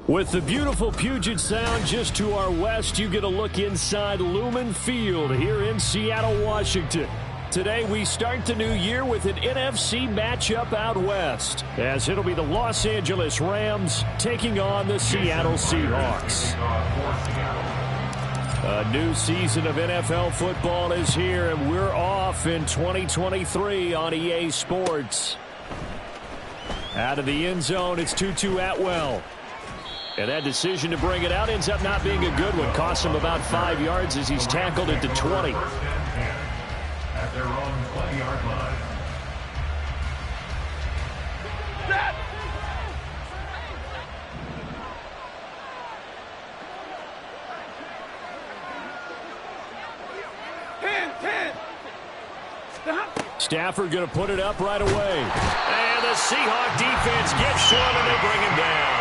With the beautiful Puget Sound just to our west, you get a look inside Lumen Field here in Seattle, Washington. Today we start the new year with an NFC matchup out west, as it'll be the Los Angeles Rams taking on the Seattle Seahawks. A new season of NFL football is here, and we're off in 2023 on EA Sports. Out of the end zone, it's Tutu Atwell. And that decision to bring it out ends up not being a good one. Costs him about 5 yards as he's tackled at the 20. At their own 20-yard line. Stafford going to put it up right away. And the Seahawk defense gets to him and they bring him down.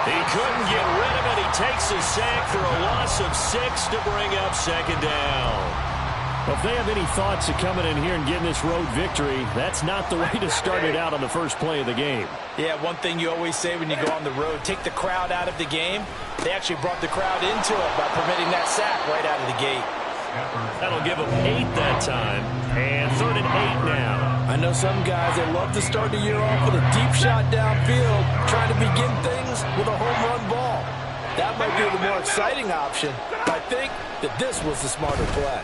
He couldn't get rid of it. He takes a sack for a loss of 6 to bring up second down. Well, if they have any thoughts of coming in here and getting this road victory, that's not the way to start it out on the first play of the game. Yeah, one thing you always say when you go on the road, take the crowd out of the game. They actually brought the crowd into it by permitting that sack right out of the gate. That'll give them 8 that time. And 3rd and 8 now. I know some guys that love to start the year off with a deep shot downfield, trying to begin things with a home run ball. That might be the more exciting option, but I think that this was the smarter play.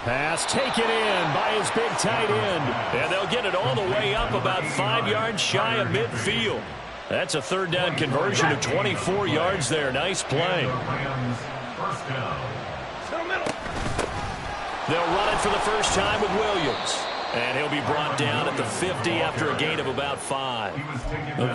Pass taken in by his big tight end. And they'll get it all the way up about 5 yards shy of midfield. That's a 3rd down conversion of 24 yards there. Nice play. They'll run it for the first time with Williams. And he'll be brought down at the 50 after a gain of about 5.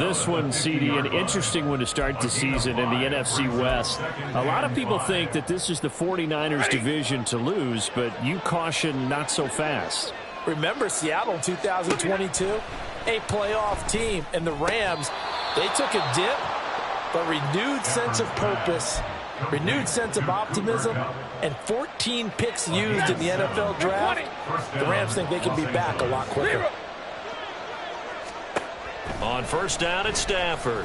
This one, CD, an interesting one to start the season in the NFC West. A lot of people think that this is the 49ers division to lose, but you caution not so fast. Remember Seattle in 2022? A playoff team, and the Rams, they took a dip, but renewed sense of purpose, renewed sense of optimism, and 14 picks used in the NFL draft. The Rams think they can be back a lot quicker. On first down, it's Stafford.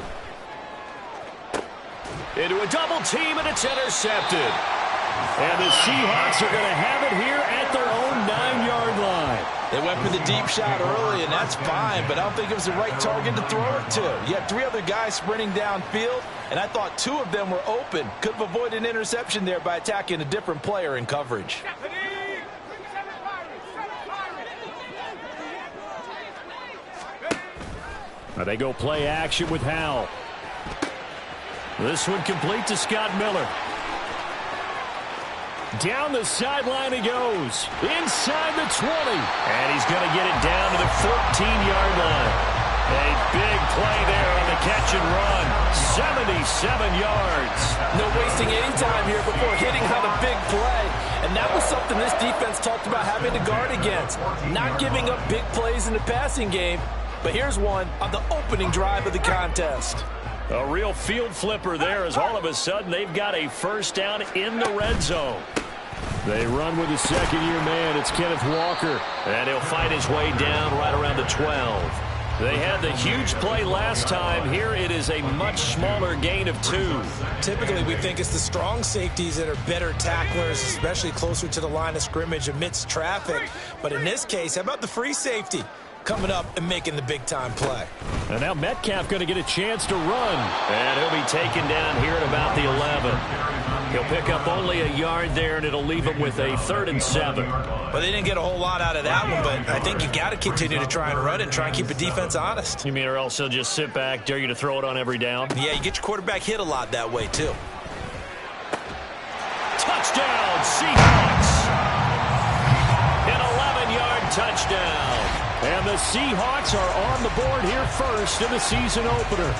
Into a double team, and it's intercepted. And the Seahawks are going to have it here at their own 9-yard line. They went for the deep shot early, and that's fine, but I don't think it was the right target to throw it to. You had 3 other guys sprinting downfield, and I thought 2 of them were open. Could have avoided an interception there by attacking a different player in coverage. Now they go play action with Howell. This one complete to Scott Miller. Down the sideline he goes. Inside the 20. And he's going to get it down to the 14-yard line. A big play there on the catch and run. 77 yards. No wasting any time here before hitting on a big play. And that was something this defense talked about having to guard against. Not giving up big plays in the passing game. But here's one on the opening drive of the contest. A real field flipper there as all of a sudden they've got a first down in the red zone. They run with a second-year man. It's Kenneth Walker. And he'll fight his way down right around the 12. They had the huge play last time. Here it is a much smaller gain of 2. Typically we think it's the strong safeties that are better tacklers, especially closer to the line of scrimmage amidst traffic. But in this case, how about the free safety coming up and making the big-time play? And now Metcalf going to get a chance to run. And he'll be taken down here at about the 11. He'll pick up only a yard there, and it'll leave him with a 3rd and 7. Well, they didn't get a whole lot out of that one, but I think you got to continue to try and run and try and keep the defense honest. You mean or else he'll just sit back, dare you to throw it on every down? Yeah, you get your quarterback hit a lot that way, too. Touchdown, Seahawks! An 11-yard touchdown. And the Seahawks are on the board here first in the season opener.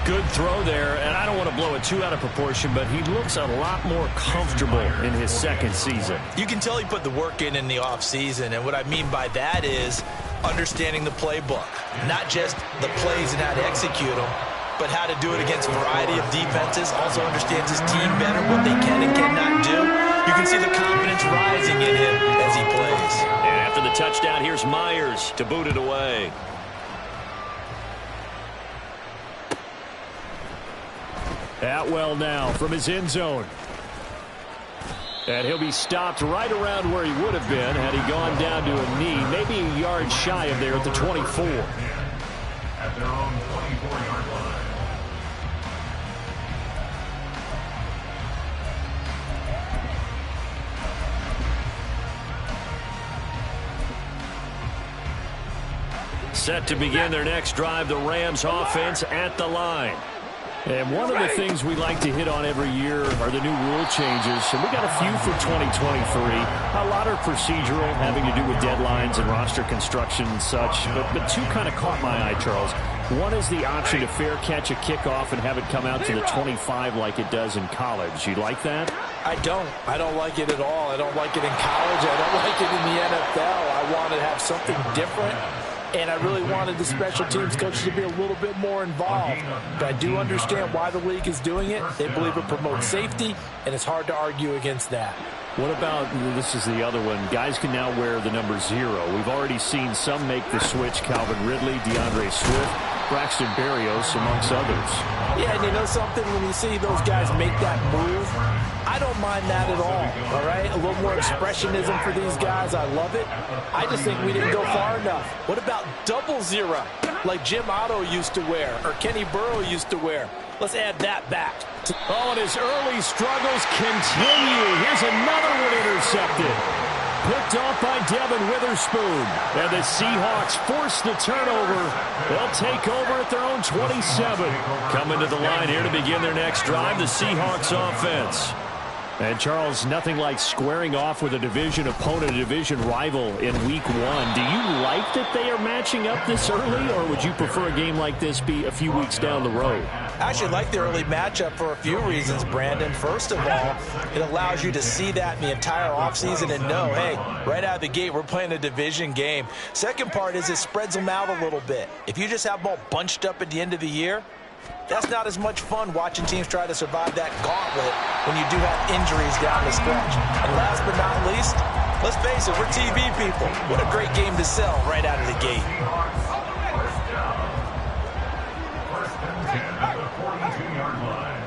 Good throw there, and I don't want to blow it too out of proportion, but he looks a lot more comfortable in his second season. You can tell he put the work in the offseason, and what I mean by that is understanding the playbook. Not just the plays and how to execute them, but how to do it against a variety of defenses. Also understands his team better, what they can and cannot do. You can see the confidence rising in him as he plays. And after the touchdown, here's Myers to boot it away. Atwell now from his end zone. And he'll be stopped right around where he would have been had he gone down to a knee, maybe a yard shy of there at the 24. At their own 24-yard line. Set to begin their next drive, the Rams offense at the line. And one of the things we like to hit on every year are the new rule changes. And we got a few for 2023. A lot are procedural, having to do with deadlines and roster construction and such. But two kind of caught my eye, Charles. One is the option to fair catch a kickoff and have it come out to the 25 like it does in college. You like that? I don't. I don't like it at all. I don't like it in college. I don't like it in the NFL. I want to have something different. And I really wanted the special teams coaches to be a little bit more involved. But I do understand why the league is doing it. They believe it promotes safety, and it's hard to argue against that. What about, this is the other one, guys can now wear the number 0. We've already seen some make the switch, Calvin Ridley, DeAndre Swift, Braxton Berrios, amongst others. Yeah, and you know something, when you see those guys make that move, I don't mind that at all right? A little more expressionism for these guys. I love it. I just think we didn't go far enough. What about 00, like Jim Otto used to wear or Kenny Burrow used to wear? Let's add that back. Oh, and his early struggles continue. Here's another one intercepted. Picked off by Devin Witherspoon. And the Seahawks force the turnover. They'll take over at their own 27. Coming to the line here to begin their next drive, the Seahawks offense. And, Charles, nothing like squaring off with a division opponent, a division rival in Week 1. Do you like that they are matching up this early, or would you prefer a game like this be a few weeks down the road? I actually like the early matchup for a few reasons, Brandon. First of all, it allows you to see that in the entire offseason and know, hey, right out of the gate, we're playing a division game. Second part is it spreads them out a little bit. If you just have them all bunched up at the end of the year, that's not as much fun watching teams try to survive that gauntlet when you do have injuries down the stretch. And last but not least, let's face it, we're TV people. What a great game to sell right out of the gate. First and 10 at the 42-yard line.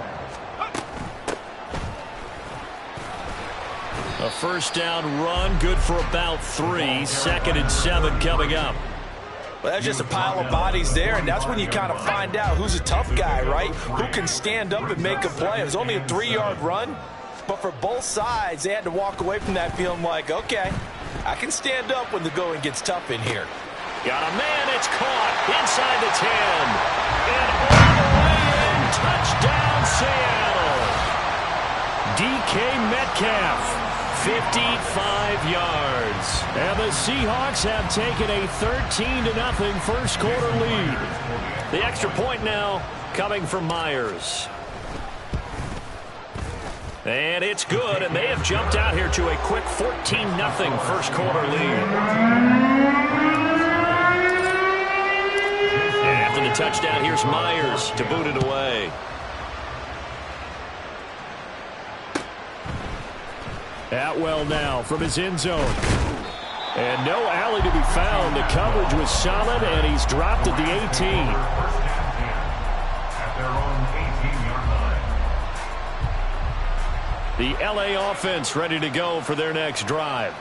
A first down run, good for about 3. 2nd and 7 coming up. Well, that's just a pile of bodies there, and that's when you kind of find out who's a tough guy, right? Who can stand up and make a play. It was only a 3-yard run, but for both sides, they had to walk away from that feeling like, okay, I can stand up when the going gets tough in here. Got a man, it's caught inside the 10. And all the way in, touchdown Seattle. DK Metcalf. 55 yards. And the Seahawks have taken a 13-0 first quarter lead. The extra point now coming from Myers. And it's good, and they have jumped out here to a quick 14-0 first quarter lead. And after the touchdown, here's Myers to boot it away. Atwell now from his end zone. And no alley to be found. The coverage was solid, and he's dropped at the 18. First and 10 at their own 18-yard line. The LA offense ready to go for their next drive.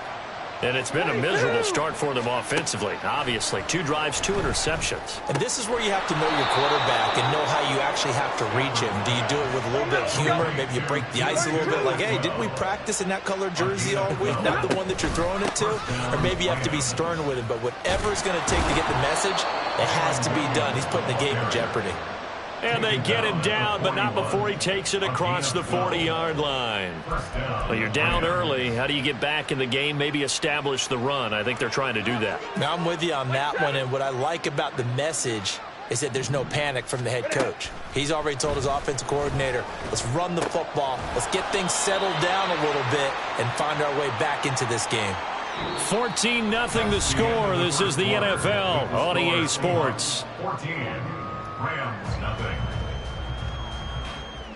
And it's been a miserable start for them offensively, obviously. 2 drives, 2 interceptions. And this is where you have to know your quarterback and know how you actually have to reach him. Do you do it with a little bit of humor? Maybe you break the ice a little bit like, hey, didn't we practice in that color jersey all week? Not the one that you're throwing it to? Or maybe you have to be stern with him. But whatever it's going to take to get the message, it has to be done. He's putting the game in jeopardy. And they get him down, but not before he takes it across the 40-yard line. Well, you're down early. How do you get back in the game? Maybe establish the run. I think they're trying to do that. Now, I'm with you on that one, and what I like about the message is that there's no panic from the head coach. He's already told his offensive coordinator, let's run the football, let's get things settled down a little bit and find our way back into this game. 14-0 the score. This is the NFL on EA Sports. 14. Rams, nothing.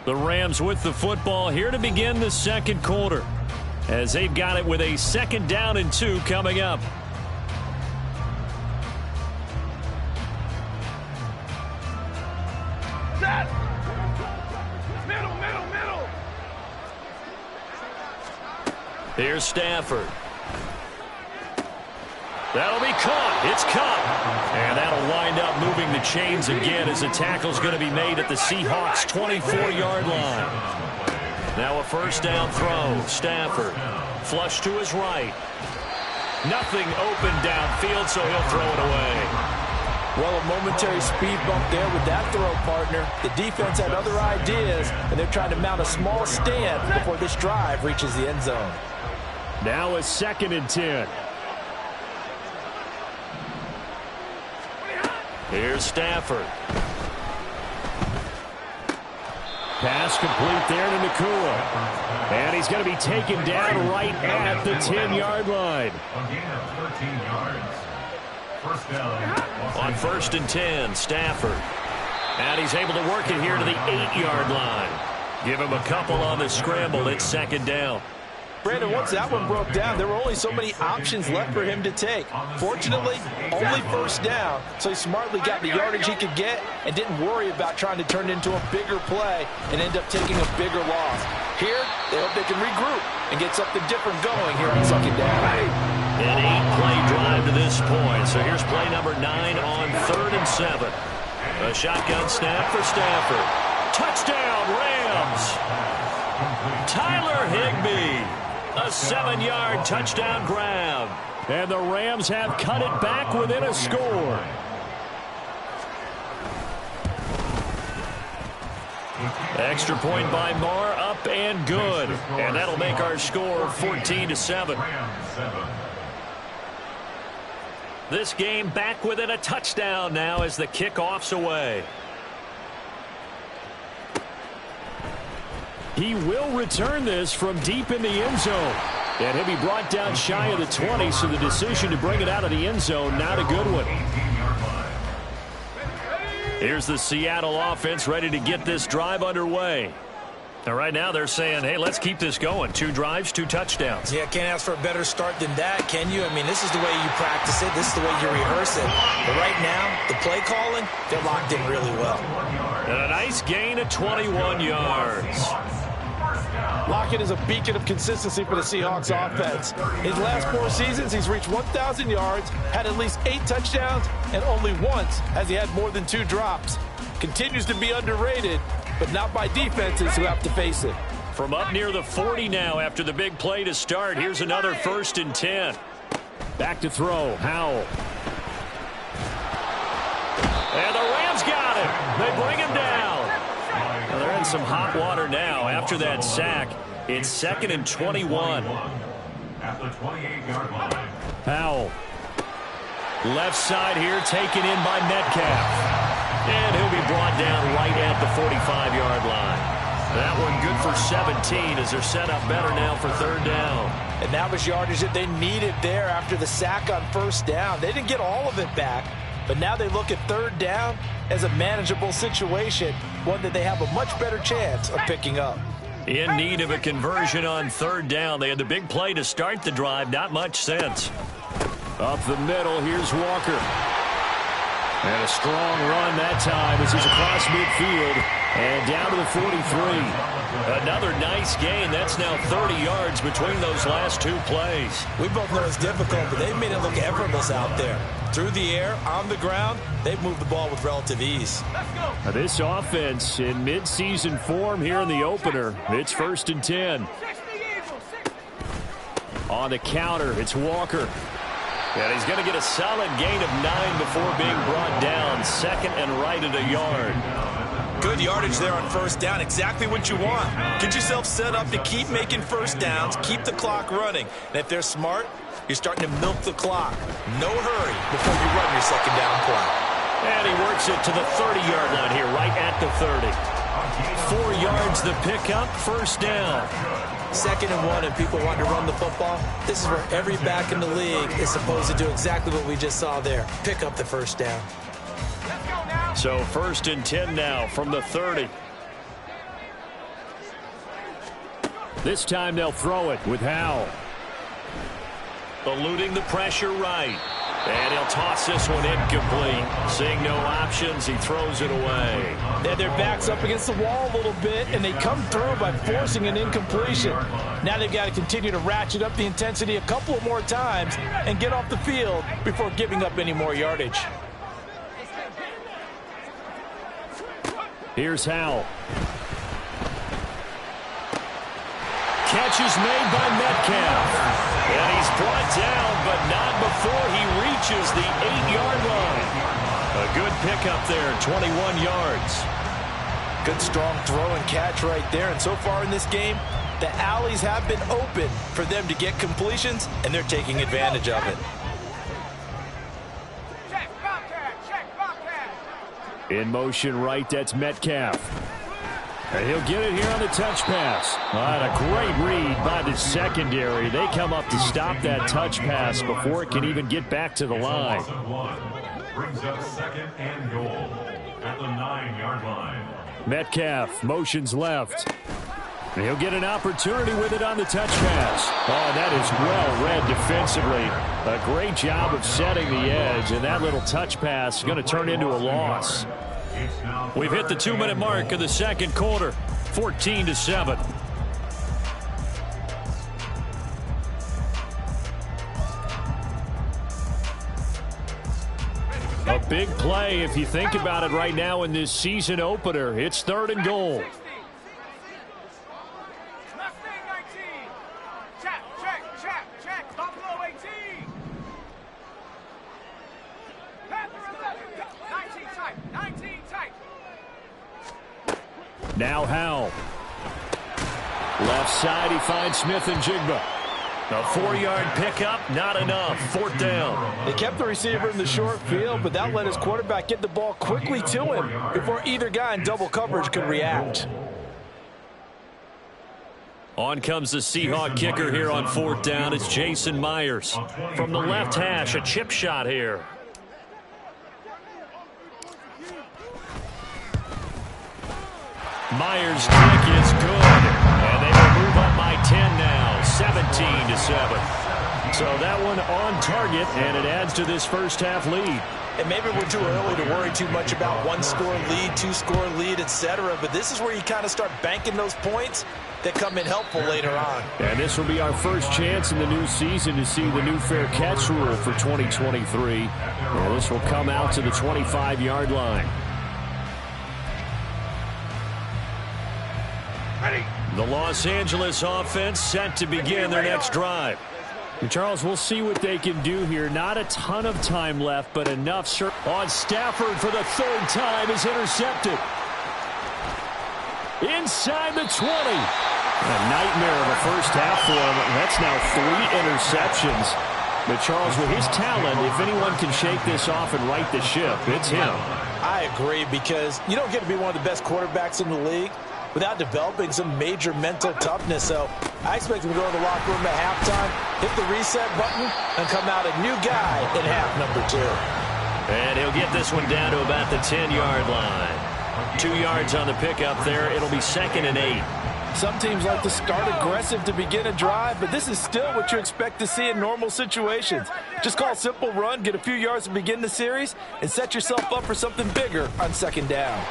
The Rams with the football here to begin the second quarter, as they've got it with a 2nd down and 2 coming up. Set. Here's Stafford. That'll be caught. It's caught. And that'll wind up moving the chains again as the tackle's going to be made at the Seahawks' 24-yard line. Now a first down throw. Stafford. Flush to his right. Nothing open downfield, so he'll throw it away. Well, a momentary speed bump there with that throw, partner. The defense had other ideas, and they're trying to mount a small stand before this drive reaches the end zone. Now a 2nd and 10. Here's Stafford. Pass complete there to Nakua. And he's going to be taken down right at the 10-yard line. On 1st and 10, Stafford. And he's able to work it here to the 8-yard line. Give him a couple on the scramble. It's 2nd down. Brandon, once that one broke down, there were only so many options left for him to take. Fortunately, only first down, so he smartly got the yardage he could get and didn't worry about trying to turn it into a bigger play and end up taking a bigger loss. Here, they hope they can regroup and get something different going here on 2nd down. An 8-play drive to this point. So here's play number 9 on 3rd and 7. A shotgun snap for Stafford. Touchdown, Rams! Tyler Higbee. A 7-yard touchdown grab. And the Rams have cut it back within a score. Extra point by Marr, up and good. And that'll make our score 14-7. This game back within a touchdown now as the kickoff's away. He will return this from deep in the end zone. And he'll be brought down shy of the 20, so the decision to bring it out of the end zone, not a good one. Here's the Seattle offense ready to get this drive underway. Now, right now they're saying, hey, let's keep this going. 2 drives, 2 touchdowns. Yeah, can't ask for a better start than that, can you? I mean, this is the way you practice it. This is the way you rehearse it. But right now, the play calling, they're locked in really well. And a nice gain of 21 yards. Lockett is a beacon of consistency for the Seahawks offense. His last 4 seasons, he's reached 1,000 yards, had at least 8 touchdowns, and only once has he had more than 2 drops. Continues to be underrated, but not by defenses who have to face it. From up near the 40 now after the big play to start. Here's another 1st and 10. Back to throw. Howell. And the Rams got him. They bring him down. Well, they're in some hot water now after that sack. It's 2nd and 21. At the 28-yard line. Howell. Left side here taken in by Metcalf. And he'll be brought down right at the 45-yard line. That one good for 17 as they're set up better now for 3rd down. And that was yardage that they needed there after the sack on 1st down. They didn't get all of it back, but now they look at 3rd down as a manageable situation, one that they have a much better chance of picking up. In need of a conversion on 3rd down. They had the big play to start the drive. Not much sense. Up the middle, here's Walker. And a strong run that time as he's across midfield and down to the 43. Another nice gain. That's now 30 yards between those last 2 plays. We both know it's difficult, but they've made it look effortless out there. Through the air, on the ground, they've moved the ball with relative ease. Now this offense in midseason form here in the opener. It's 1st and 10. On the counter, it's Walker. And he's going to get a solid gain of 9 before being brought down. 2nd and right at a yard. Good yardage there on 1st down. Exactly what you want. Get yourself set up to keep making 1st downs, keep the clock running. And if they're smart, you're starting to milk the clock. No hurry before you run your 2nd down play. And he works it to the 30-yard line here, right at the 30. 4 yards the pickup, 1st down. 2nd and 1, and people want to run the football. This is where every back in the league is supposed to do exactly what we just saw there. Pick up the 1st down. So 1st and 10 now from the 30. This time they'll throw it with Howell. Eluding the pressure right. And he'll toss this one incomplete. Seeing no options, he throws it away. And their back's up against the wall a little bit, and they come through by forcing an incompletion. Now they've got to continue to ratchet up the intensity a couple of more times and get off the field before giving up any more yardage. Here's Howell. Catch is made by Metcalf. And he's brought down, but not before he reaches the 8-yard line. A good pickup there, 21 yards. Good strong throw and catch right there. And so far in this game, the alleys have been open for them to get completions, and they're taking advantage of it. In motion right, that's Metcalf. And he'll get it here on the touch pass. A great read by the secondary. They come up to stop that touch pass before it can even get back to the line. Brings up 2nd and goal at the 9-yard line. Metcalf motions left. And he'll get an opportunity with it on the touch pass. That is well read defensively. A great job of setting the edge, and that little touch pass is going to turn into a loss. We've hit the 2-minute mark of the second quarter, 14-7. A big play if you think about it right now in this season opener. It's 3rd and goal. Now Howell. Left side, he finds Smith and Jigba. A 4-yard pickup, not enough. 4th down. They kept the receiver in the short field, but that let his quarterback get the ball quickly to him before either guy in double coverage could react. On comes the Seahawk kicker here on 4th down. It's Jason Myers. From the left hash, a chip shot here. Myers' kick is good, and they will move up by 10 now, 17-7. So that one on target, and it adds to this first half lead. And maybe we're too early to worry too much about 1-score lead, 2-score lead, etc. But this is where you kind of start banking those points that come in helpful later on. And this will be our first chance in the new season to see the new fair catch rule for 2023. And this will come out to the 25-yard line. The Los Angeles offense set to begin their next drive. And Charles, we'll see what they can do here. Not a ton of time left, but enough. On Stafford for the 3rd time is intercepted. Inside the 20. A nightmare of a first half for him. That's now 3 interceptions. But Charles, with his talent, if anyone can shake this off and right the ship, it's him. I agree, because you don't get to be one of the best quarterbacks in the league without developing some major mental toughness. So I expect him to go to the locker room at halftime, hit the reset button, and come out a new guy in half number 2. And he'll get this one down to about the 10-yard line. 2 yards on the pickup there. It'll be 2nd and 8. Some teams like to start aggressive to begin a drive, but this is still what you expect to see in normal situations. Just call a simple run, get a few yards to begin the series, and set yourself up for something bigger on 2nd down.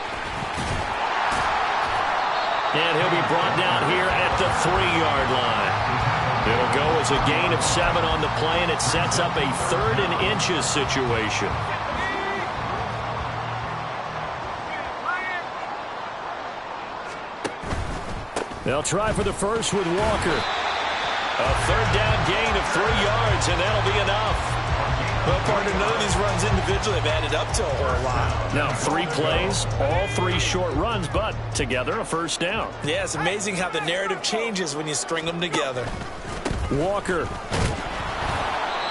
And he'll be brought down here at the 3-yard line. It'll go as a gain of 7 on the play, and it sets up a 3rd and inches situation. They'll try for the first with Walker. A 3rd down gain of 3 yards, and that'll be enough. Well, partner, none of these runs individually have added up to a whole lot. Now 3 plays, all 3 short runs, but together a 1st down. Yeah, it's amazing how the narrative changes when you string them together. Walker.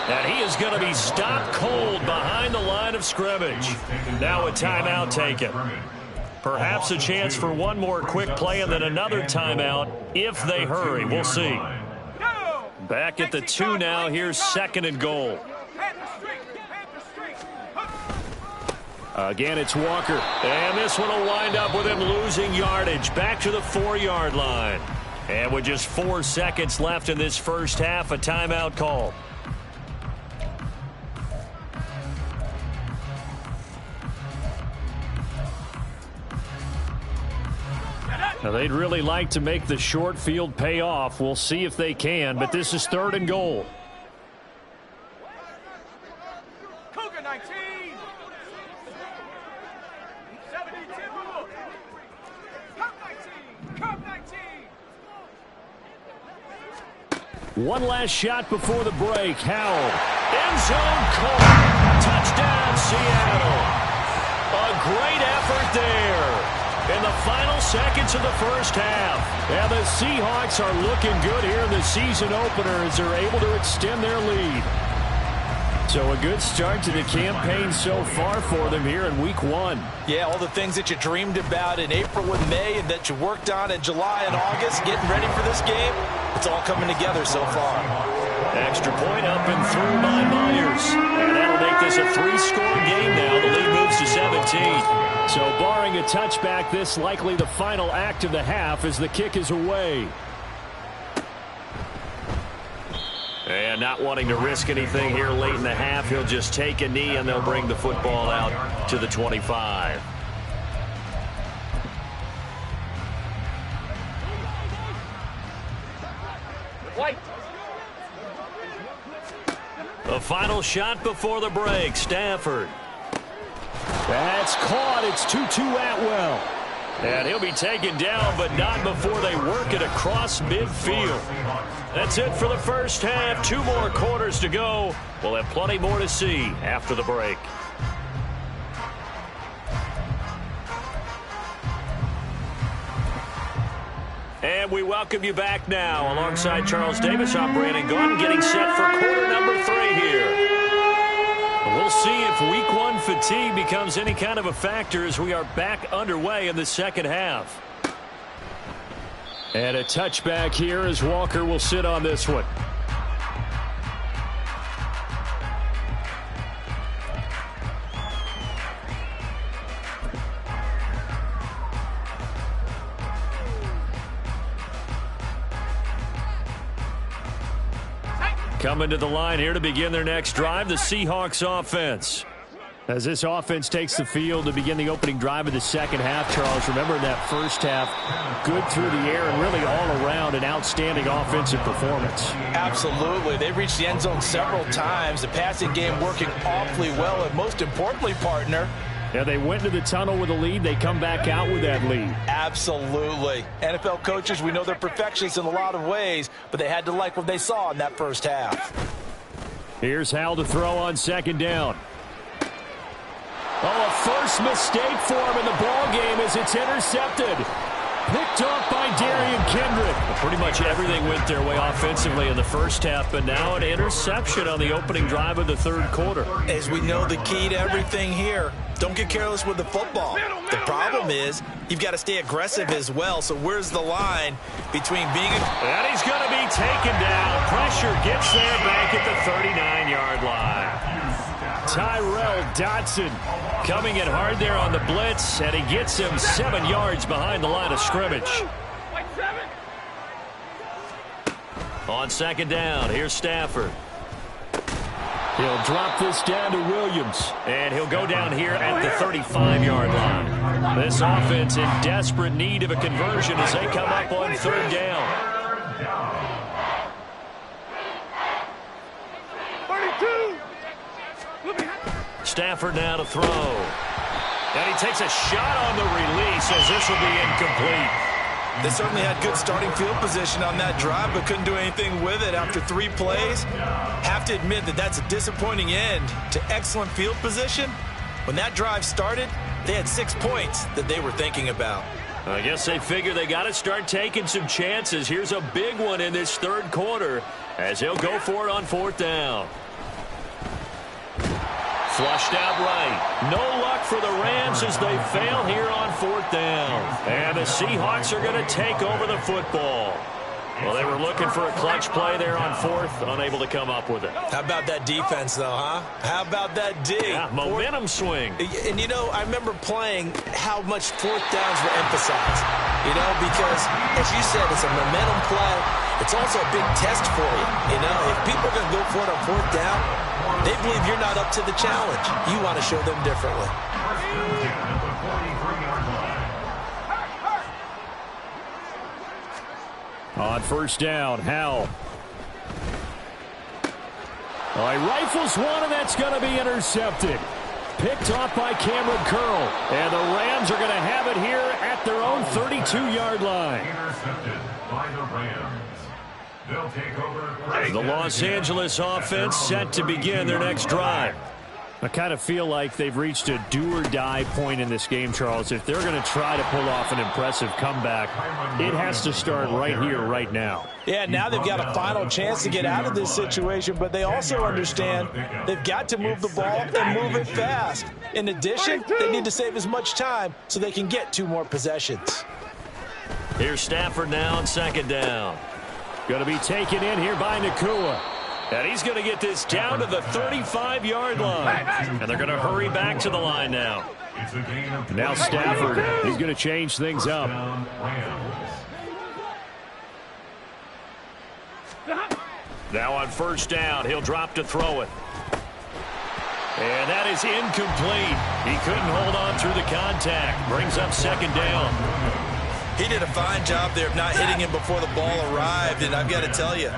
And he is going to be stopped cold behind the line of scrimmage. Now a timeout taken. Perhaps a chance for one more quick play and then another timeout if they hurry. We'll see. Back at the 2 now. Here's 2nd and goal. Again, it's Walker. And this one will wind up with him losing yardage. Back to the 4-yard line. And with just 4 seconds left in this first half, a timeout call. Now, they'd really like to make the short field pay off. We'll see if they can, but this is 3rd and goal. Cougar 19. 72. Cup 19. Cup 19. One last shot before the break. Howell. End zone caught. Touchdown, Seattle. A great effort there in the final seconds of the first half. And the Seahawks are looking good here in the season opener as they're able to extend their lead. So a good start to the campaign so far for them here in week 1. Yeah, all the things that you dreamed about in April and May and that you worked on in July and August, getting ready for this game, it's all coming together so far. Extra point up and through by Myers. And that'll make this a 3-score game now. The lead moves to 17. So barring a touchback, this likely the final act of the half as the kick is away. And not wanting to risk anything here late in the half, he'll just take a knee and they'll bring the football out to the 25. White. The final shot before the break. Stafford. That's caught. It's 2-2 Atwell. And he'll be taken down, but not before they work it across midfield. That's it for the first half. 2 more quarters to go. We'll have plenty more to see after the break. And we welcome you back now. Alongside Charles Davis, I'm Brandon Gaudin, getting set for quarter number 3 here. We'll see if week 1 fatigue becomes any kind of a factor as we are back underway in the second half. And a touchback here as Walker will sit on this one. Coming to the line here to begin their next drive, the Seahawks offense. As this offense takes the field to begin the opening drive of the second half, Charles, remember in that first half, good through the air and really all around an outstanding offensive performance. Absolutely. They reached the end zone several times. The passing game working awfully well, and most importantly, partner, yeah, they went into the tunnel with a lead. They come back out with that lead. Absolutely. NFL coaches, we know they're perfectionists in a lot of ways, but they had to like what they saw in that first half. Here's Howell to throw on second down. Oh, a first mistake for him in the ball game as it's intercepted. Picked off by Darian Kendrick. Well, pretty much everything went their way offensively in the first half, but now an interception on the opening drive of the third quarter. As we know, the key to everything here, don't get careless with the football. The problem is you've got to stay aggressive as well, so where's the line between being and he's going to be taken down. Pressure gets there back at the 39-yard line. Tyrell Dodson coming in hard there on the blitz, and he gets him 7 yards behind the line of scrimmage. On second down, here's Stafford. He'll drop this down to Williams, and he'll go down here at the 35-yard line. This offense in desperate need of a conversion as they come up on third down. Stafford now to throw. And he takes a shot on the release as this will be incomplete. They certainly had good starting field position on that drive, but couldn't do anything with it after 3 plays. Have to admit that that's a disappointing end to excellent field position. When that drive started, they had 6 points that they were thinking about. I guess they figure they got to start taking some chances. Here's a big one in this third quarter as he'll go for it on fourth down. Flushed out right. No luck for the Rams as they fail here on fourth down. And the Seahawks are going to take over the football. Well, they were looking for a clutch play there on fourth, unable to come up with it. How about that defense, though, huh? How about that D? Yeah, momentum swing. And, you know, I remember playing how much fourth downs were emphasized. You know, because, as you said, it's a momentum play. It's also a big test for you. You know, if people are going to go for it on fourth down, they believe you're not up to the challenge. You want to show them differently. On first down, Howell. All right, rifles one, and that's going to be intercepted. Picked off by Cameron Curl. And the Rams are going to have it here at their own 32-yard line. Intercepted by the Rams. They'll take over. The Los Angeles offense set to begin their next drive. I kind of feel like they've reached a do-or-die point in this game, Charles. If they're going to try to pull off an impressive comeback, it has to start right here, right now. Yeah, now they've got a final chance to get out of this situation, but they also understand they've got to move the ball and move it fast. In addition, they need to save as much time so they can get 2 more possessions. Here's Stafford now on second down. Going to be taken in here by Nakua. And he's going to get this down to the 35-yard line. And they're going to hurry back to the line now. Now Stafford, he's going to change things up. Now on first down, he'll drop to throw it. And that is incomplete. He couldn't hold on through the contact. Brings up second down. He did a fine job there of not hitting him before the ball arrived, and I've got to tell you,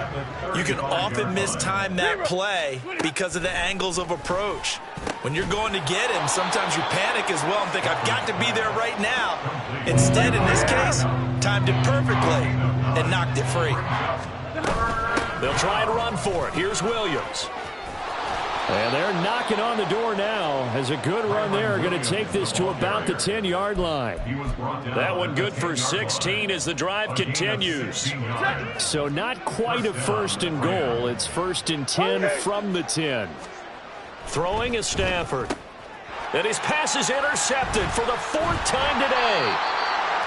you can often mistime that play because of the angles of approach. When you're going to get him, sometimes you panic as well and think, I've got to be there right now. Instead, in this case, timed it perfectly and knocked it free. They'll try and run for it. Here's Williams. And they're knocking on the door now as a good run there. Going to take this to about the 10-yard line. That one good for 16 as the drive continues. So not quite a first and goal. It's first and 10 from the 10. Throwing is Stafford. And his pass is intercepted for the 4th time today.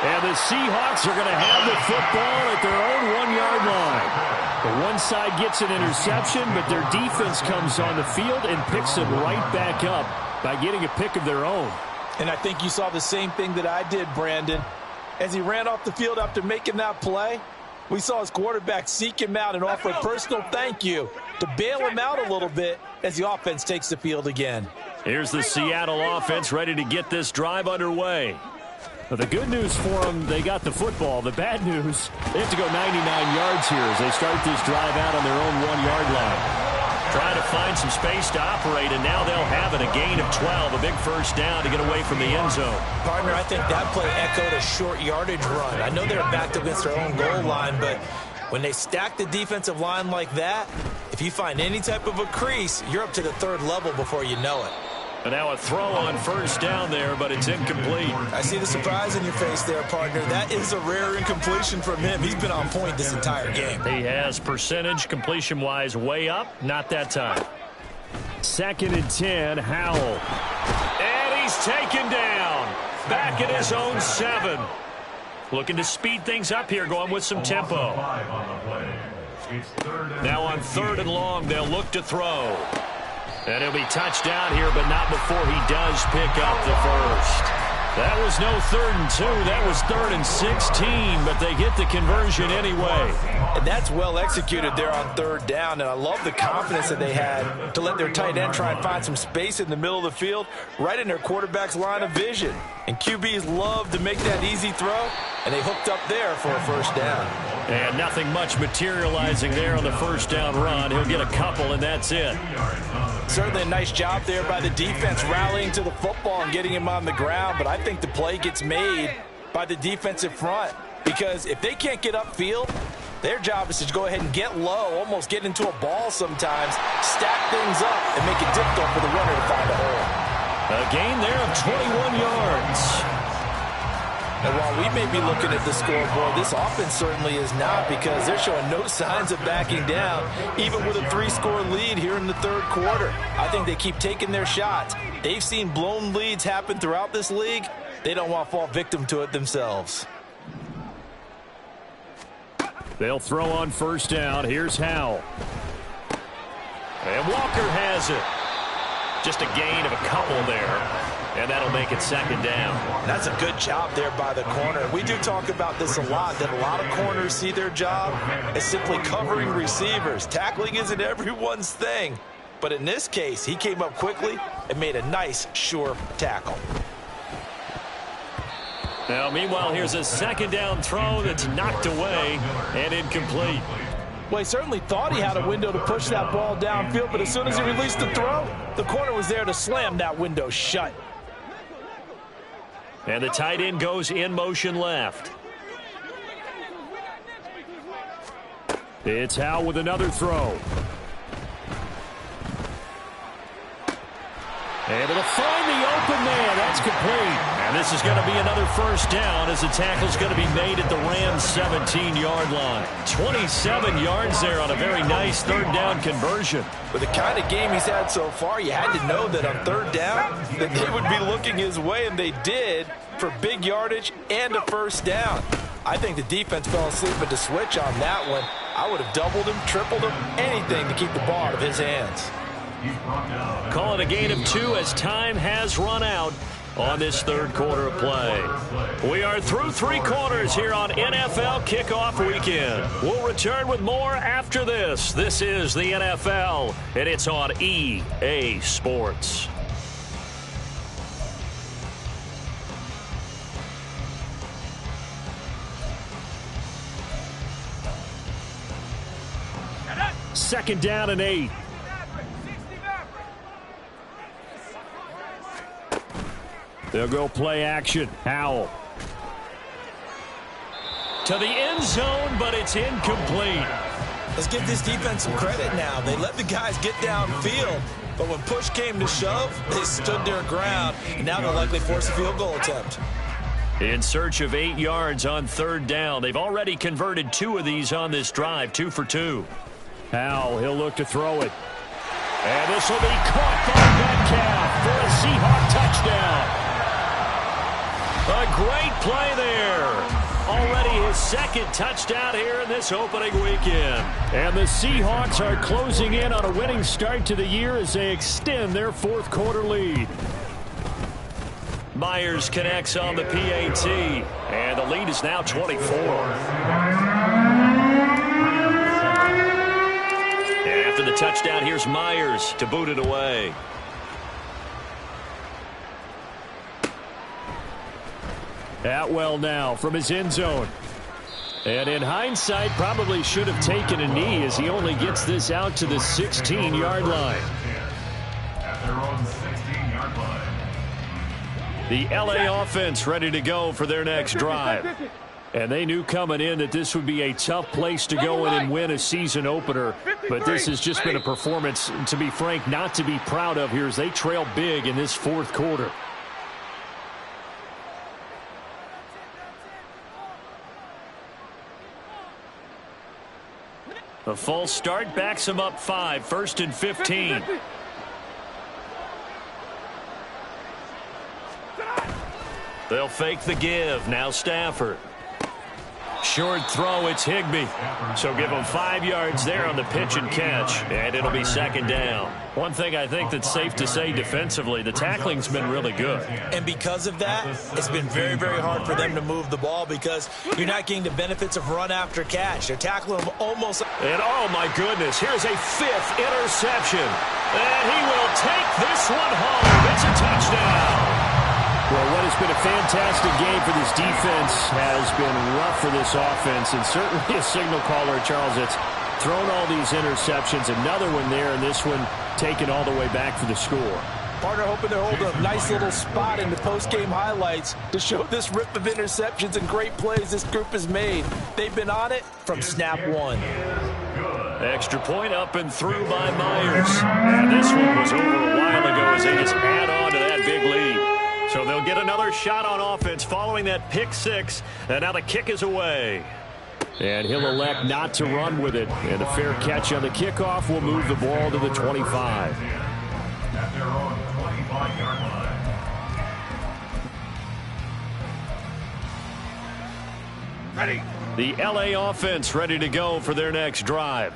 And the Seahawks are going to have the football at their own 1-yard line. The one side gets an interception, but their defense comes on the field and picks it right back up by getting a pick of their own. And I think you saw the same thing that I did, Brandon. As he ran off the field after making that play, we saw his quarterback seek him out and offer a personal thank you to bail him out a little bit as the offense takes the field again. Here's the Seattle offense ready to get this drive underway. But the good news for them, they got the football. The bad news, they have to go 99 yards here as they start this drive out on their own 1-yard line. Trying to find some space to operate, and now they'll have it. A gain of 12, a big first down to get away from the end zone. Partner, I think that play echoed a short yardage run. I know they're backed against their own goal line, but when they stack the defensive line like that, if you find any type of a crease, you're up to the 3rd level before you know it. And now a throw on first down there, but it's incomplete. I see the surprise in your face there, partner. That is a rare incompletion from him. He's been on point this entire game. He has percentage completion-wise way up. Not that time. 2nd and 10, Howell. And he's taken down. Back at his own 7. Looking to speed things up here, going with some tempo. Now on 3rd and long, they'll look to throw. And he'll be touchdown here, but not before he does pick up the first. That was no 3rd and 2. That was 3rd and 16, but they get the conversion anyway. And that's well executed there on 3rd down, and I love the confidence that they had to let their tight end try and find some space in the middle of the field, right in their quarterback's line of vision. And QBs love to make that easy throw, and they hooked up there for a first down. And nothing much materializing there on the first down run. He'll get a couple, and that's it. Certainly a nice job there by the defense rallying to the football and getting him on the ground, but I think the play gets made by the defensive front because if they can't get upfield, their job is to go ahead and get low, almost get into a ball sometimes, stack things up, and make it difficult for the runner to find a hole. A gain there of 21 yards. And while we may be looking at the scoreboard, this offense certainly is not because they're showing no signs of backing down, even with a 3-score lead here in the 3rd quarter. I think they keep taking their shots. They've seen blown leads happen throughout this league. They don't want to fall victim to it themselves. They'll throw on first down. Here's Howell. And Walker has it. Just a gain of a couple there. And that'll make it 2nd down. That's a good job there by the corner. We do talk about this a lot, that a lot of corners see their job as simply covering receivers. Tackling isn't everyone's thing. But in this case, he came up quickly and made a nice, sure tackle. Now, meanwhile, here's a second down throw that's knocked away and incomplete. Well, he certainly thought he had a window to push that ball downfield, but as soon as he released the throw, the corner was there to slam that window shut. And the tight end goes in motion left. It's Howe with another throw. And it'll find the open man. That's complete. And this is going to be another first down as the tackle's going to be made at the Rams' 17-yard line. 27 yards there on a very nice third down conversion. With the kind of game he's had so far, you had to know that on third down that they would be looking his way, and they did, for big yardage and a first down. I think the defense fell asleep at the switch on that one. I would have doubled him, tripled him, anything to keep the ball out of his hands. Call it a gain of 2 as time has run out on this third quarter of play. We are through 3 quarters here on NFL Kickoff Weekend. We'll return with more after this. This is the NFL, and it's on EA Sports. Second down and 8. They'll go play action. Howell. To the end zone, but it's incomplete. Let's give this defense some credit now. They let the guys get downfield, but when push came to shove, they stood their ground, and now they'll likely force a field goal attempt. In search of 8 yards on third down. They've already converted 2 of these on this drive, 2 for 2. Howell, he'll look to throw it. And this will be caught by Metcalf for a Seahawk touchdown. A great play there. Already his second touchdown here in this opening weekend. And the Seahawks are closing in on a winning start to the year as they extend their fourth quarter lead. Myers connects on the PAT, and the lead is now 24. And after the touchdown, here's Myers to boot it away. Atwell now from his end zone. And in hindsight, probably should have taken a knee as he only gets this out to the 16-yard line. At their own 16-yard line. The LA offense ready to go for their next drive. And they knew coming in that this would be a tough place to go in and win a season opener. But this has just been a performance, to be frank, not to be proud of here as they trail big in this fourth quarter. A false start backs them up 5, 1st and 15. They'll fake the give. Now Stafford. Short throw, it's Higbee. So give them 5 yards there on the pitch and catch, and it'll be second down. One thing I think that's safe to say defensively, the tackling's been really good. And because of that, it's been very, very hard for them to move the ball because you're not getting the benefits of run after catch. They're tackling them almost. And oh my goodness, here's a 5th interception. And he will take this one home. It's a touchdown. Well, what has been a fantastic game for this defense has been rough for this offense, and certainly a signal caller, Charles, that's thrown all these interceptions. Another one there, and this one taken all the way back for the score. Partner hoping to hold a nice little spot in the post-game highlights to show this rip of interceptions and great plays this group has made. They've been on it from snap one. Extra point up and through by Myers. And this one was over a while ago as they just add on to that big lead. So they'll get another shot on offense following that pick 6. And now the kick is away. And he'll elect not to run with it. And a fair catch on the kickoff will move the ball to the 25. At their own 25-yard line. Ready. The LA offense ready to go for their next drive.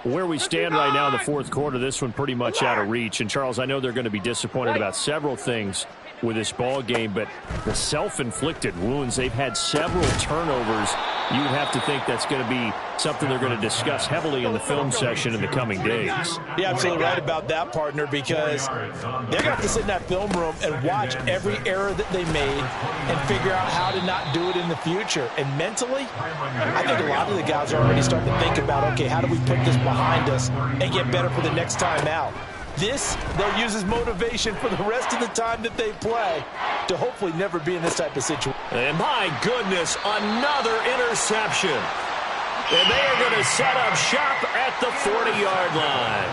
Where we stand right now in the fourth quarter, this one pretty much out of reach. And, Charles, I know they're going to be disappointed about several things with this ball game, but the self-inflicted wounds, they've had several turnovers. You would have to think that's going to be something they're going to discuss heavily in the film session in the coming days. You're absolutely right about that, partner, because they're going to have to sit in that film room and watch every error that they made and figure out how to not do it in the future. And mentally, I think a lot of the guys are already starting to think about, okay, how do we put this behind us and get better for the next time out? This, they'll use as motivation for the rest of the time that they play to hopefully never be in this type of situation. And my goodness, another interception. And they are going to set up shop at the 40-yard line.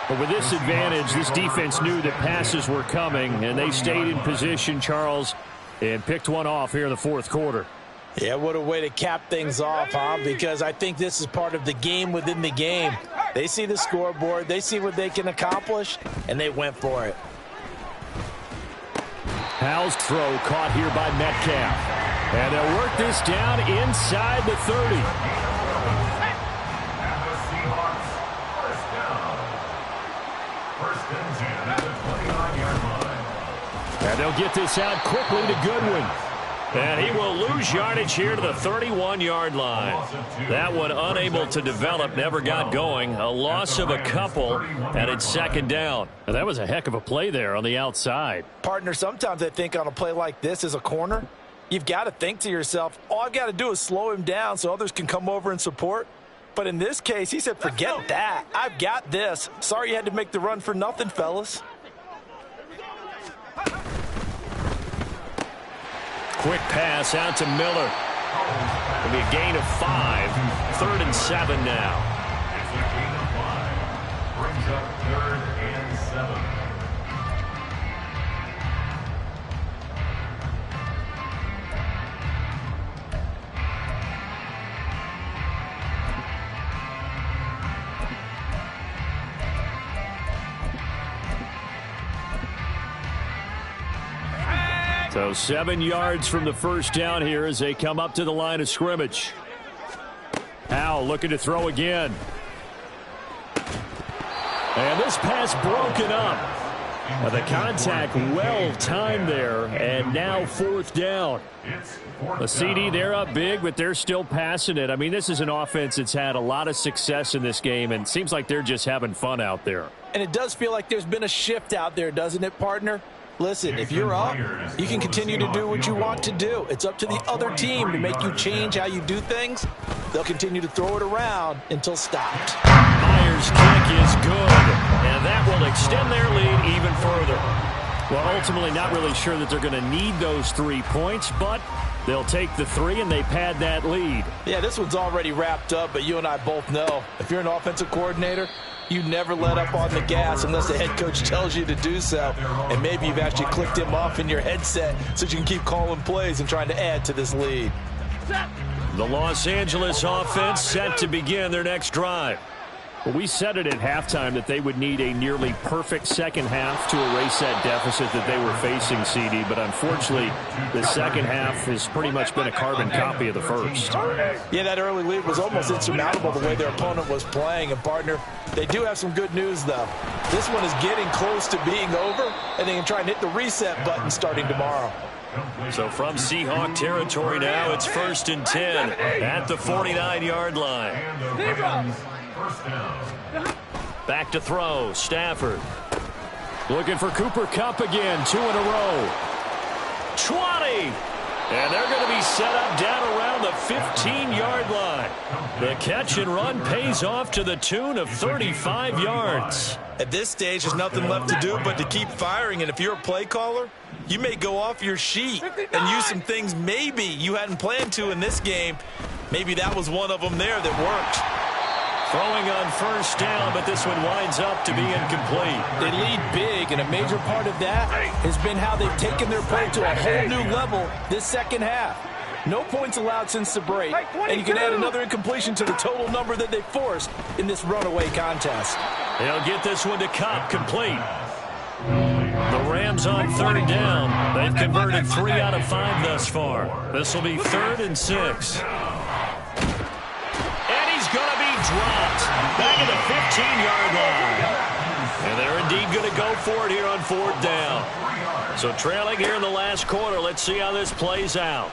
But with this advantage, this defense knew that passes were coming, and they stayed in position, Charles, and picked one off here in the fourth quarter. Yeah, what a way to cap things off, huh? Because I think this is part of the game within the game. They see the scoreboard, they see what they can accomplish, and they went for it. Howell's throw caught here by Metcalf. And they'll work this down inside the 30. And the Seahawks first down. First and 10 at the 29-yard line. And they'll get this out quickly to Goodwin. And he will lose yardage here to the 31-yard line. That one unable to develop, never got going. A loss of a couple, and it's second down. And that was a heck of a play there on the outside. Partner, sometimes I think on a play like this as a corner, you've got to think to yourself, all I've got to do is slow him down so others can come over and support. But in this case, he said, forget that. I've got this. Sorry you had to make the run for nothing, fellas. Quick pass out to Miller. It'll be a gain of 5. 3rd and 7 now. It's a gain of 5. Brings up 3rd and 7. So 7 yards from the first down here as they come up to the line of scrimmage. Howell looking to throw again. And this pass broken up. The contact well timed there, and now 4th down. The CD, they're up big, but they're still passing it. I mean, this is an offense that's had a lot of success in this game, and it seems like they're just having fun out there. And it does feel like there's been a shift out there, doesn't it, partner? Listen, if you're up, you can continue to do what you want to do. It's up to the other team to make you change how you do things. They'll continue to throw it around until stopped. Myers' kick is good, and that will extend their lead even further. Well, ultimately not really sure that they're going to need those 3 points, but they'll take the 3 and they pad that lead. Yeah, this one's already wrapped up, but you and I both know if you're an offensive coordinator, you never let up on the gas unless the head coach tells you to do so. And maybe you've actually clicked him off in your headset so you can keep calling plays and trying to add to this lead. The Los Angeles offense set to begin their next drive. Well, we said it at halftime that they would need a nearly perfect second half to erase that deficit that they were facing, CD. But unfortunately, the second half has pretty much been a carbon copy of the first. Yeah, that early lead was almost insurmountable the way their opponent was playing. And, partner, they do have some good news, though. This one is getting close to being over, and they can try and hit the reset button starting tomorrow. So from Seahawk territory now, it's 1st and 10 at the 49-yard line. Back to throw, Stafford. Looking for Cooper Kupp again, 2 in a row. 20! And they're going to be set up down around the 15-yard line. The catch and run pays off to the tune of 35 yards. At this stage, there's nothing left to do but to keep firing. And if you're a play caller, you may go off your sheet and use some things maybe you hadn't planned to in this game. Maybe that was one of them there that worked. Throwing on first down, but this one winds up to be incomplete. They lead big, and a major part of that has been how they've taken their play to a whole new level this second half. No points allowed since the break, and you can add another incompletion to the total number that they forced in this runaway contest. They'll get this one to Kupp, complete. The Rams on 3rd down. They've converted 3 out of 5 thus far. This will be 3rd and 6. And he's going to be dropped back at the 15-yard line. And they're indeed going to go for it here on 4th down. So trailing here in the last quarter. Let's see how this plays out.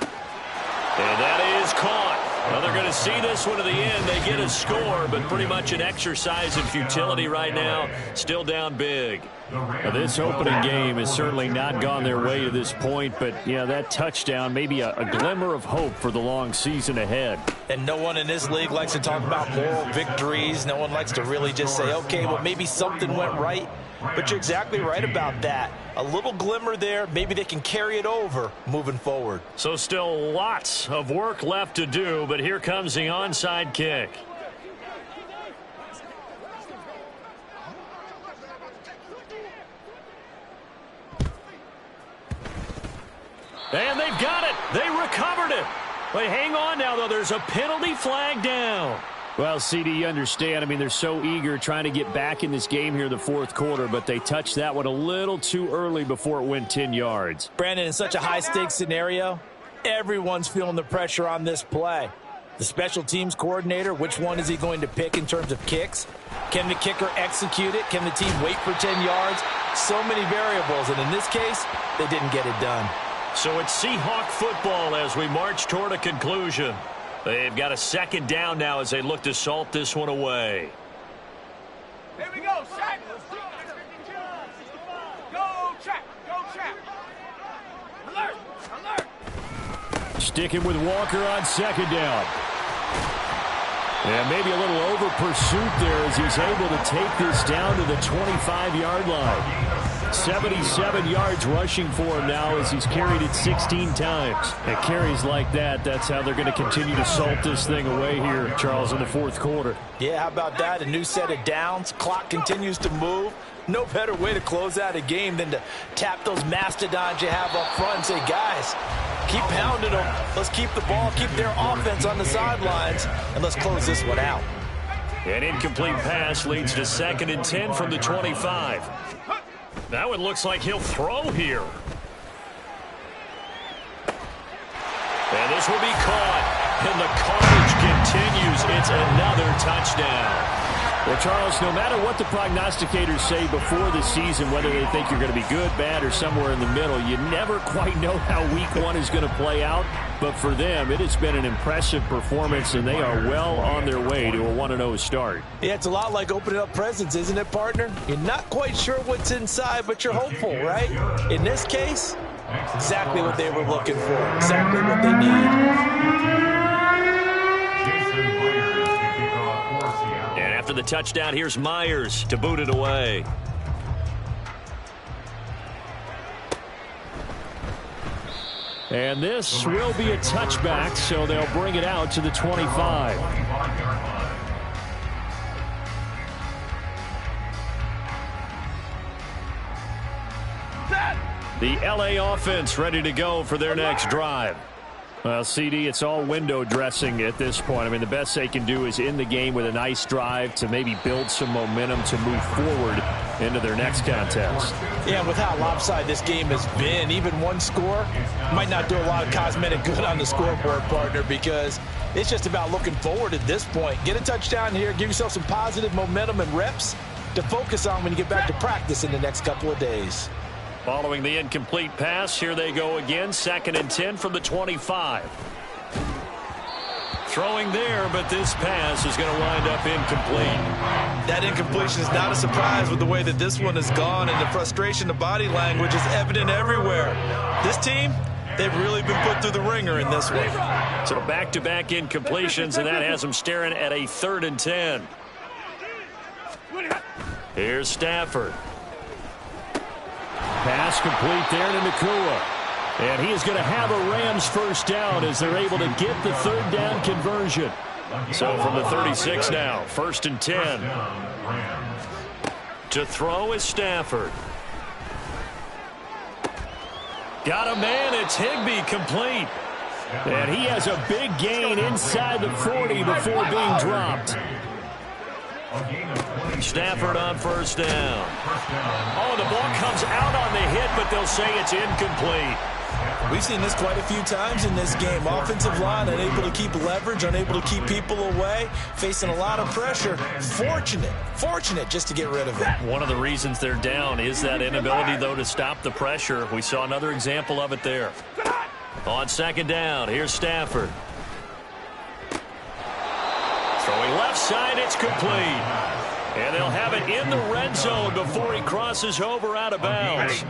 And that is caught. Well, they're going to see this one to the end. They get a score, but pretty much an exercise in futility right now. Still down big. Now, this opening game has certainly not gone their way to this point, but, yeah, that touchdown, maybe a glimmer of hope for the long season ahead. And no one in this league likes to talk about moral victories. No one likes to really just say, okay, well, maybe something went right. But you're exactly right about that. A little glimmer there. Maybe they can carry it over moving forward. So still lots of work left to do, but here comes the onside kick. And they've got it. They recovered it. But hang on now, though. There's a penalty flag down. Well, CD, you understand. I mean, they're so eager trying to get back in this game here in the fourth quarter, but they touched that one a little too early before it went 10 yards. Brandon, in such a high-stakes scenario, everyone's feeling the pressure on this play. The special teams coordinator, which one is he going to pick in terms of kicks? Can the kicker execute it? Can the team wait for 10 yards? So many variables, and in this case, they didn't get it done. So it's Seahawk football as we march toward a conclusion. They've got a second down now as they look to salt this one away. Here we go, Shaq. Go, Shaq. Go, Shaq. Alert. Alert. Sticking with Walker on second down. And maybe a little over pursuit there as he's able to take this down to the 25-yard line. 77 yards rushing for him now as he's carried it 16 times. And carries like that, that's how they're going to continue to salt this thing away here, Charles, in the fourth quarter. Yeah, how about that? A new set of downs. Clock continues to move. No better way to close out a game than to tap those mastodons you have up front and say, guys, keep pounding them. Let's keep the ball, keep their offense on the sidelines, and let's close this one out. An incomplete pass leads to 2nd and 10 from the 25. That one looks like he'll throw here. And this will be caught. And the carnage continues. It's another touchdown. Well, Charles, no matter what the prognosticators say before the season, whether they think you're going to be good, bad, or somewhere in the middle, you never quite know how week one is going to play out. But for them, it has been an impressive performance, and they are well on their way to a 1-0 start. Yeah, it's a lot like opening up presents, isn't it, partner? You're not quite sure what's inside, but you're hopeful, right? In this case, exactly what they were looking for, exactly what they need. And after the touchdown, here's Myers to boot it away. And this will be a touchback, so they'll bring it out to the 25. The LA offense ready to go for their next drive. Well, CD, it's all window dressing at this point. I mean, the best they can do is end the game with a nice drive to maybe build some momentum to move forward into their next contest. Yeah, with how lopsided this game has been, even one score might not do a lot of cosmetic good on the scoreboard, partner, because it's just about looking forward at this point. Get a touchdown here, give yourself some positive momentum and reps to focus on when you get back to practice in the next couple of days. Following the incomplete pass, here they go again. 2nd and 10 from the 25. Throwing there, but this pass is going to wind up incomplete. That incompletion is not a surprise with the way that this one has gone, and the frustration, the body language is evident everywhere. This team, they've really been put through the ringer in this one. So back-to-back incompletions, and that has them staring at a 3rd and 10. Here's Stafford. Pass complete there to Nakua. And he is going to have a Rams first down as they're able to get the 3rd down conversion. So from the 36 now, 1st and 10. To throw is Stafford. Got a man, it's Higbee, complete. And he has a big gain inside the 40 before being dropped. Stafford on 1st down. Oh, the ball comes out on the hit, but they'll say it's incomplete. We've seen this quite a few times in this game. Offensive line unable to keep leverage, unable to keep people away, facing a lot of pressure. Fortunate just to get rid of it. One of the reasons they're down is that inability, though, to stop the pressure. We saw another example of it there. On 2nd down, here's Stafford. left side, it's complete. And they'll have it in the red zone before he crosses over out of bounds.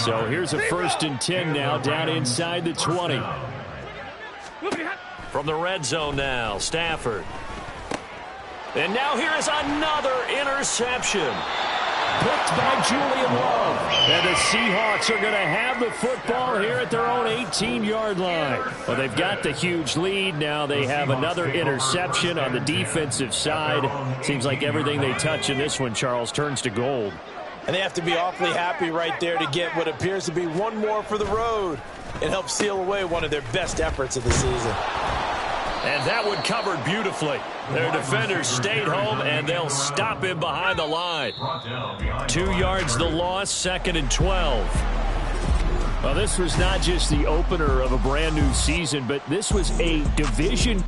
So here's a 1st and 10 now, down inside the 20. From the red zone now, Stafford. And now here is another interception. Picked by Julian Love. And the Seahawks are going to have the football here at their own 18-yard line. Well, they've got the huge lead. Now they have another interception on the defensive side. Seems like everything they touch in this one, Charles, turns to gold. And they have to be awfully happy right there to get what appears to be one more for the road. It helps seal away one of their best efforts of the season. And that one covered beautifully. Their defenders stayed home, and they'll stop him behind the line. 2 yards the loss, 2nd and 12. Well, this was not just the opener of a brand new season, but this was a division